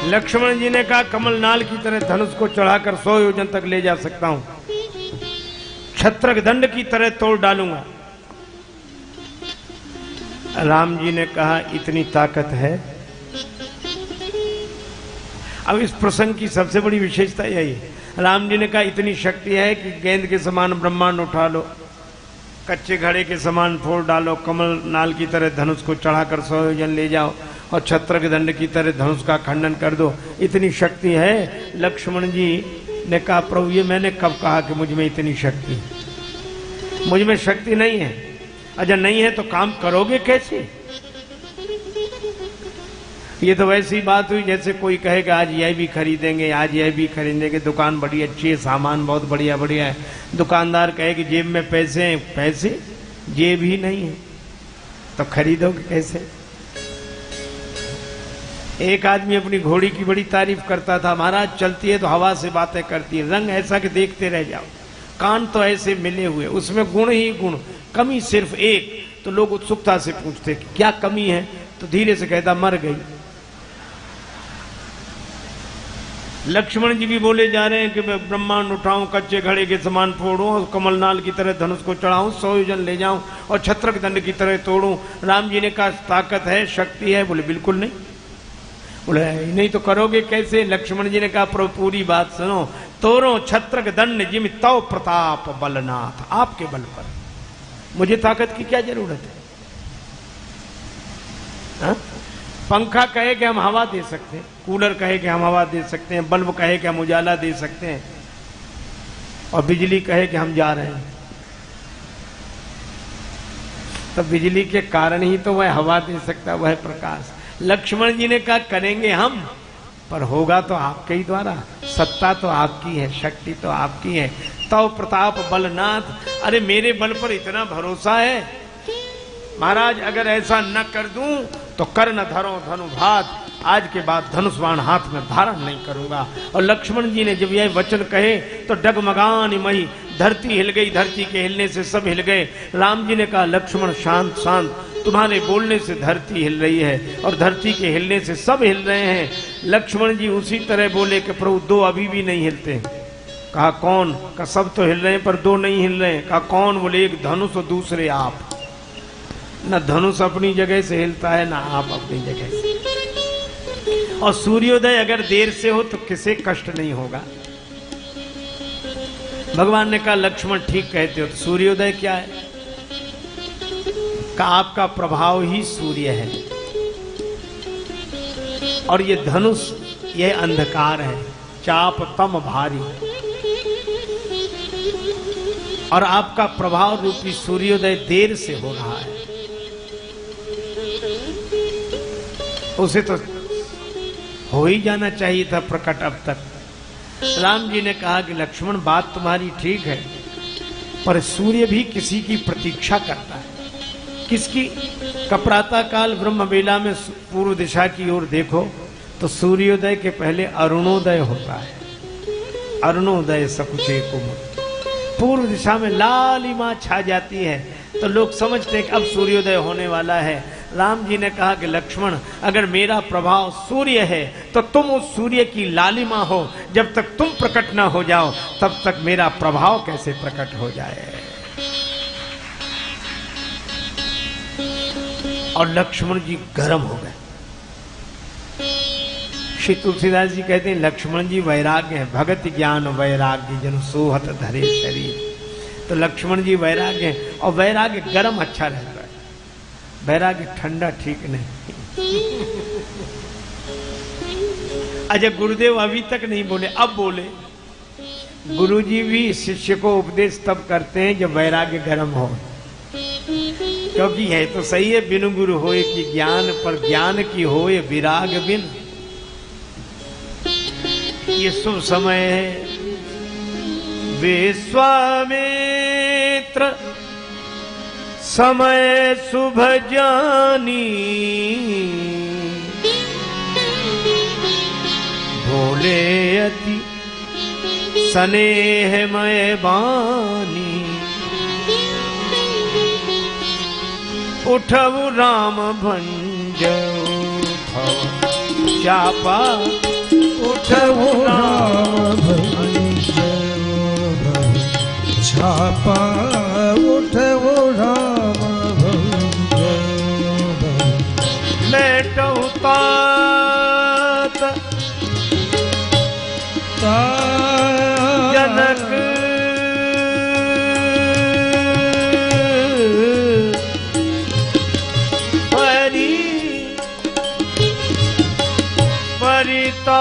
लक्ष्मण जी ने कहा कमलनाल की तरह धनुष को चढ़ाकर 100 योजन तक ले जा सकता हूं, छत्रक दंड की तरह तोड़ डालूंगा। राम जी ने कहा इतनी ताकत है। अब इस प्रसंग की सबसे बड़ी विशेषता यही है, राम जी ने कहा इतनी शक्ति है कि गेंद के समान ब्रह्मांड उठा लो, कच्चे घड़े के समान फोड़ डालो, कमल नाल की तरह धनुष को चढ़ाकर 100 योजन ले जाओ और छत्रक दंड की तरह धनुष का खंडन कर दो, इतनी शक्ति है। लक्ष्मण जी ने कहा प्रभु ये मैंने कब कहा कि मुझ में इतनी शक्ति है? मुझ में शक्ति नहीं है। अच्छा नहीं है तो काम करोगे कैसे? ये तो वैसी बात हुई जैसे कोई कहेगा आज यह भी खरीदेंगे, आज यह भी खरीदेंगे, दुकान बड़ी अच्छी है, सामान बहुत बढ़िया बढ़िया है। दुकानदार कहे कि जेब में पैसे हैं, पैसे जेब ही नहीं है तो खरीदोगे कैसे? एक आदमी अपनी घोड़ी की बड़ी तारीफ करता था, महाराज चलती है तो हवा से बातें करती है, रंग ऐसा कि देखते रह जाओ, कान तो ऐसे मिले हुए, उसमें गुण ही गुण, कमी सिर्फ एक। तो लोग उत्सुकता से पूछते कि क्या कमी है? तो धीरे से कहता मर गई। लक्ष्मण जी भी बोले जा रहे हैं कि मैं ब्रह्मांड उठाऊं, कच्चे घड़े के समान फोड़ूं और कमलनाल की तरह धनुष को चढ़ाऊं, 100 योजन ले जाऊं और छत्रक दंड की तरह तोड़ूं। राम जी ने कहा ताकत है, शक्ति है। बोले बिल्कुल नहीं। बोले नहीं तो करोगे कैसे? लक्ष्मण जी ने कहा प्रभु पूरी बात सुनो, तोरो छत्रक दंड जिम तव प्रताप बलनाथ, आपके बल पर मुझे ताकत की क्या जरूरत है? हा? पंखा कहे कि हम हवा दे सकते हैं, कूलर कहे कि हम हवा दे सकते हैं, बल्ब कहे कि हम उजाला दे सकते हैं और बिजली कहे कि हम जा रहे हैं, तो बिजली के कारण ही तो वह हवा दे सकता, वह प्रकाश। लक्ष्मण जी ने कहा करेंगे हम, पर होगा तो आपके ही द्वारा, सत्ता तो आपकी है, शक्ति तो आपकी है। तव प्रताप बलनाथ, अरे मेरे बल पर इतना भरोसा है महाराज, अगर ऐसा न कर दूं तो कर न धरो धनुभात, आज के बाद धनुष बाण हाथ में धारण नहीं करूंगा। और लक्ष्मण जी ने जब यह वचन कहे तो डगमगान मही, धरती हिल गई, धरती के हिलने से सब हिल गए। राम जी ने कहा लक्ष्मण शांत शांत, तुम्हारे बोलने से धरती हिल रही है और धरती के हिलने से सब हिल रहे हैं। लक्ष्मण जी उसी तरह बोले कि प्रभु दो अभी भी नहीं हिलते। कहा कौन? कहा सब तो हिल रहे हैं पर दो नहीं हिल रहे हैं। कहा कौन? बोले एक धनुष और दूसरे आप। न धनुष अपनी जगह से हिलता है ना आप अपनी जगह से। और सूर्योदय अगर देर से हो तो किसे कष्ट नहीं होगा। भगवान ने कहा लक्ष्मण ठीक कहते हो। तो सूर्योदय क्या है? का आपका प्रभाव ही सूर्य है और ये धनुष ये अंधकार है, चाप तम भारी, और आपका प्रभाव रूपी सूर्योदय देर से हो रहा है। उसे तो हो ही जाना चाहिए था प्रकट अब तक। राम जी ने कहा कि लक्ष्मण बात तुम्हारी ठीक है, पर सूर्य भी किसी की प्रतीक्षा करता है। किसकी? कपराता काल ब्रह्म बेला में पूर्व दिशा की ओर देखो तो सूर्योदय के पहले अरुणोदय होता है। अरुणोदय सकुचे कुमुद, पूर्व दिशा में लालिमा छा जाती है तो लोग समझते हैं कि अब सूर्योदय होने वाला है। राम जी ने कहा कि लक्ष्मण अगर मेरा प्रभाव सूर्य है तो तुम उस सूर्य की लालिमा हो, जब तक तुम प्रकट ना हो जाओ तब तक मेरा प्रभाव कैसे प्रकट हो जाए। और लक्ष्मण जी गर्म हो गए। श्री तुलसीदास जी कहते हैं लक्ष्मण जी वैराग्य है, भगत ज्ञान वैराग्य जन सोहत धरे शरीर। तो लक्ष्मण जी वैराग्य है, और वैराग्य गर्म अच्छा रहता है, वैराग्य ठंडा ठीक नहीं। अच्छा गुरुदेव अभी तक नहीं बोले, अब बोले। गुरुजी भी शिष्य को उपदेश तब करते हैं जब वैराग्य गर्म हो, क्योंकि है तो सही है बिनु गुरु होए कि ज्ञान, पर ज्ञान की होए विराग बिन। ये शुभ समय है, विश्वामित्र समय शुभ जानी, भोले अति स्नेहमय बानी, उठऊ राम भंजऊ चापा उठऊ राम छापा उठऊ राम लेटऊ तात जनक परिता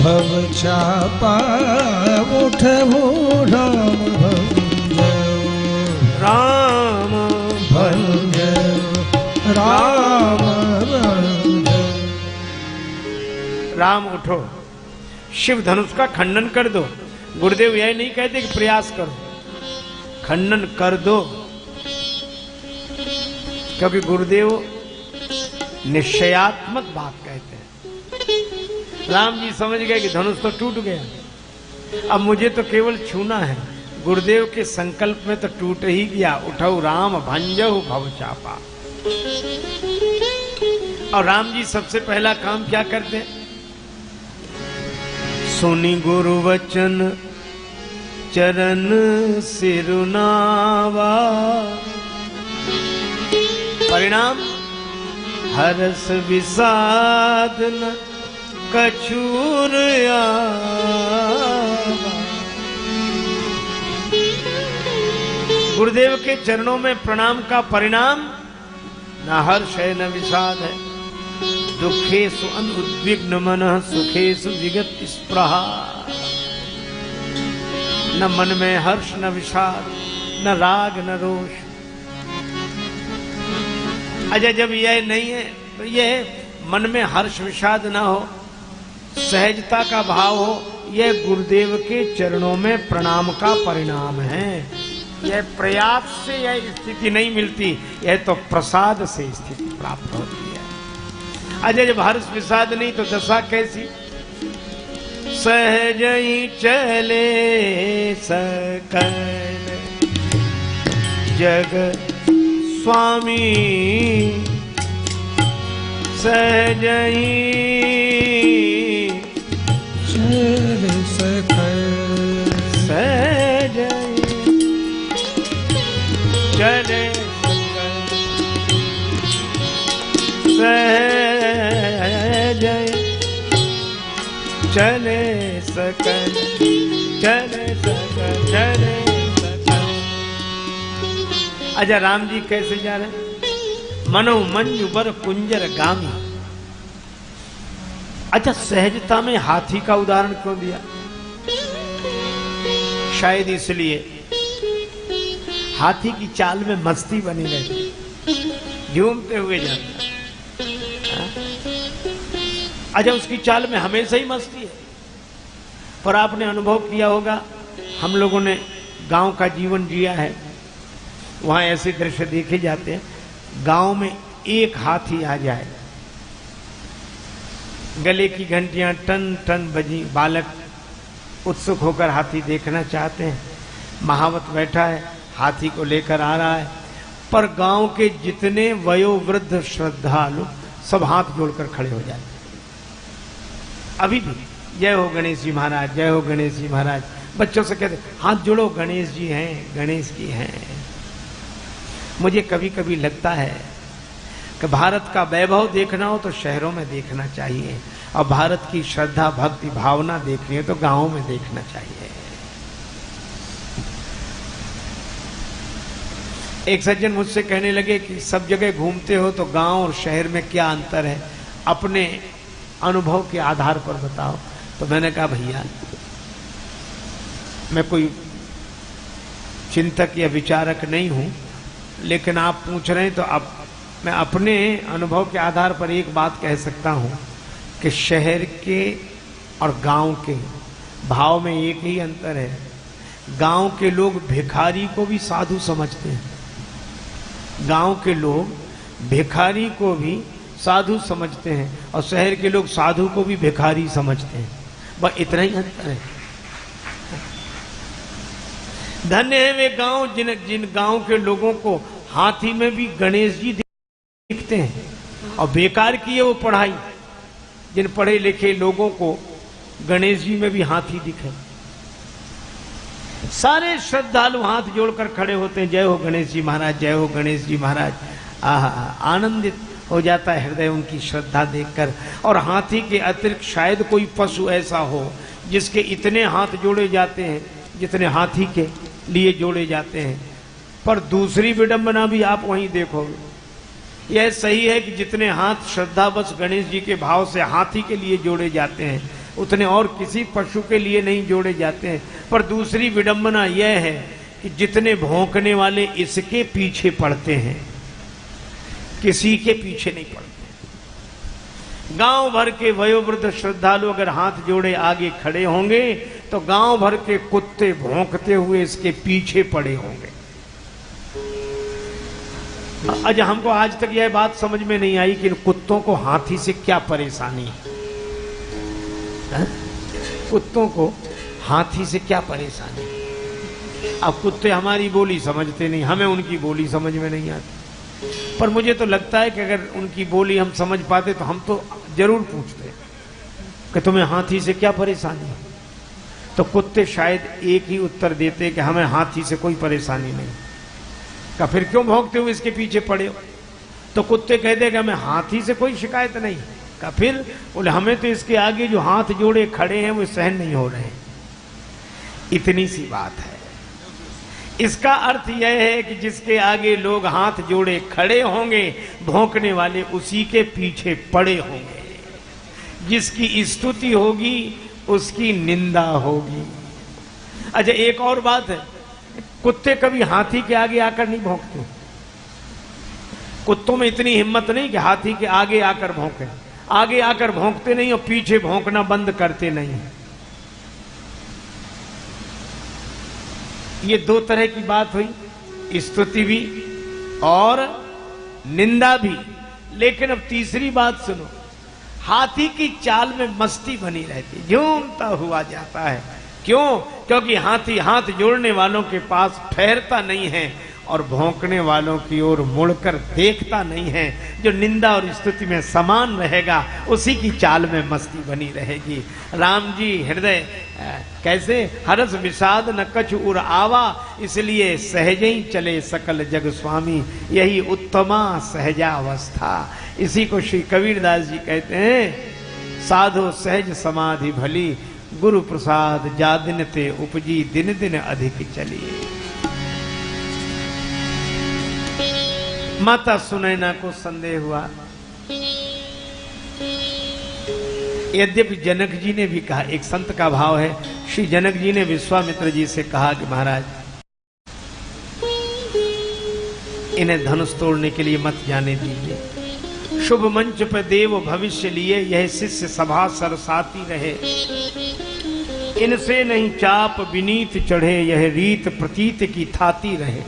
भव चापा उठऊ राम राम भंज राम भंज। राम उठो, शिव धनुष का खंडन कर दो। गुरुदेव यह नहीं कहते कि प्रयास करो, खंडन कर दो, क्योंकि गुरुदेव निश्चयात्मक बात कहते हैं। राम जी समझ गए कि धनुष तो टूट गया, अब मुझे तो केवल छूना है। गुरुदेव के संकल्प में तो टूट ही गया। उठऊ राम भंजहु भव चापा। और राम जी सबसे पहला काम क्या करते हैं? सुनी गुरु वचन चरण सिरुनावा। परिणाम हरस विषाद न कछूर गुरुदेव के चरणों में प्रणाम का परिणाम न हर्ष है न विषाद है। दुखेषु अनुद्विग्न मनः सुखेषु विगत स्पृहा। न मन में हर्ष न विषाद न राग न रोष। अजय जब यह नहीं है तो यह मन में हर्ष विषाद ना हो, सहजता का भाव हो, यह गुरुदेव के चरणों में प्रणाम का परिणाम है। यह प्रयास से यह स्थिति नहीं मिलती, यह तो प्रसाद से स्थिति प्राप्त होती है। अजय जब हर्ष विषाद नहीं तो दशा कैसी? सहज ही चले सकल जग स्वामी, सहज ही चल सकल सहज चले सहज चले सकल चले सकल चले सकल। अच्छा राम जी कैसे जा रहे? मनो मंजु बर कुंजर गामी। अच्छा सहजता में हाथी का उदाहरण क्यों दिया? शायद इसलिए हाथी की चाल में मस्ती बनी रहती, झूमते हुए जाता। अच्छा उसकी चाल में हमेशा ही मस्ती है। पर आपने अनुभव किया होगा, हम लोगों ने गांव का जीवन जिया है, वहां ऐसे दृश्य देखे जाते हैं। गांव में एक हाथी आ जाए, गले की घंटियां टन टन बजी, बालक उत्सुक होकर हाथी देखना चाहते हैं। महावत बैठा है, हाथी को लेकर आ रहा है, पर गांव के जितने वयोवृद्ध श्रद्धालु सब हाथ जोड़कर खड़े हो जाते हैं। अभी भी जय हो गणेश जी महाराज, जय हो गणेश जी महाराज। बच्चों से कहते हाथ जोड़ो, गणेश जी हैं, गणेश जी हैं। मुझे कभी कभी लगता है कि भारत का वैभव देखना हो तो शहरों में देखना चाहिए, और भारत की श्रद्धा भक्ति भावना देखनी है तो गांवों में देखना चाहिए। एक सज्जन मुझसे कहने लगे कि सब जगह घूमते हो तो गांव और शहर में क्या अंतर है, अपने अनुभव के आधार पर बताओ। तो मैंने कहा भैया मैं कोई चिंतक या विचारक नहीं हूं, लेकिन आप पूछ रहे हैं तो अब मैं अपने अनुभव के आधार पर एक बात कह सकता हूं कि शहर के और गांव के भाव में एक ही अंतर है। गांव के लोग भिखारी को भी साधु समझते हैं, गांव के लोग भिखारी को भी साधु समझते हैं, और शहर के लोग साधु को भी भिखारी समझते हैं। बस इतना ही अंतर है। धन्य है वे गांव जिन गांव के लोगों को हाथी में भी गणेश जी दिखते हैं, और बेकार की है वो पढ़ाई जिन पढ़े लिखे लोगों को गणेश जी में भी हाथी दिखे। सारे श्रद्धालु हाथ जोड़कर खड़े होते हैं, जय हो गणेश जी महाराज, जय हो गणेश जी महाराज। आनंदित हो जाता है हृदय उनकी श्रद्धा देखकर। और हाथी के अतिरिक्त शायद कोई पशु ऐसा हो जिसके इतने हाथ जोड़े जाते हैं जितने हाथी के लिए जोड़े जाते हैं। पर दूसरी विडंबना भी आप वहीं देखोगे। यह सही है कि जितने हाथ श्रद्धावश गणेश जी के भाव से हाथी के लिए जोड़े जाते हैं उतने और किसी पशु के लिए नहीं जोड़े जाते हैं। पर दूसरी विडंबना यह है कि जितने भौंकने वाले इसके पीछे पड़ते हैं किसी के पीछे नहीं पड़ते। गांव भर के वयोवृद्ध श्रद्धालु अगर हाथ जोड़े आगे खड़े होंगे तो गांव भर के कुत्ते भौंकते हुए इसके पीछे पड़े होंगे। आज हमको आज तक यह बात समझ में नहीं आई कि कुत्तों को हाथी से क्या परेशानी है। कुत्तों को हाथी से क्या परेशानी है? अब कुत्ते हमारी बोली समझते नहीं, हमें उनकी बोली समझ में नहीं आती। पर मुझे तो लगता है कि अगर उनकी बोली हम समझ पाते तो हम तो जरूर पूछते कि तुम्हें हाथी से क्या परेशानी है। तो कुत्ते शायद एक ही उत्तर देते कि हमें हाथी से कोई परेशानी नहीं। का फिर क्यों भौंकते हुए इसके पीछे पड़े हो? तो कुत्ते कह देगा हमें हाथी से कोई शिकायत नहीं। का फिर बोले हमें तो इसके आगे जो हाथ जोड़े खड़े हैं वो सहन नहीं हो रहे। इतनी सी बात है। इसका अर्थ यह है कि जिसके आगे लोग हाथ जोड़े खड़े होंगे भौंकने वाले उसी के पीछे पड़े होंगे। जिसकी स्तुति होगी उसकी निंदा होगी। अच्छा एक और बात है, कुत्ते कभी हाथी के आगे आकर नहीं भौंकते। कुत्तों में इतनी हिम्मत नहीं कि हाथी के आगे आकर भौंके। आगे आकर भौंकते नहीं और पीछे भौंकना बंद करते नहीं। ये दो तरह की बात हुई, स्तुति भी और निंदा भी। लेकिन अब तीसरी बात सुनो, हाथी की चाल में मस्ती बनी रहती, झूमता हुआ जाता है। क्यों? क्योंकि हाथी हाथ जोड़ने वालों के पास ठहरता नहीं है और भौंकने वालों की ओर मुड़कर देखता नहीं है। जो निंदा और स्तुति में समान रहेगा उसी की चाल में मस्ती बनी रहेगी। राम जी हृदय कैसे हरस विषाद न कछु उर आवा, इसलिए सहज ही चले सकल जग स्वामी, यही उत्तमा सहजावस्था। इसी को श्री कबीरदास जी कहते हैं, साधो सहज समाधि भली, गुरु प्रसाद जा दिन ते उपजी, दिन दिन अधिक चली। माता सुनैना को संदेह हुआ। यद्यपि जनक जी ने भी कहा, एक संत का भाव है, श्री जनक जी ने विश्वामित्र जी से कहा कि महाराज इन्हें धनुष तोड़ने के लिए मत जाने दीजिए। शुभ मंच पर देव भविष्य लिए, यह शिष्य सभा सरसाती रहे। इनसे नहीं चाप विनीत चढ़े, यह रीत प्रतीत की थाती रहे।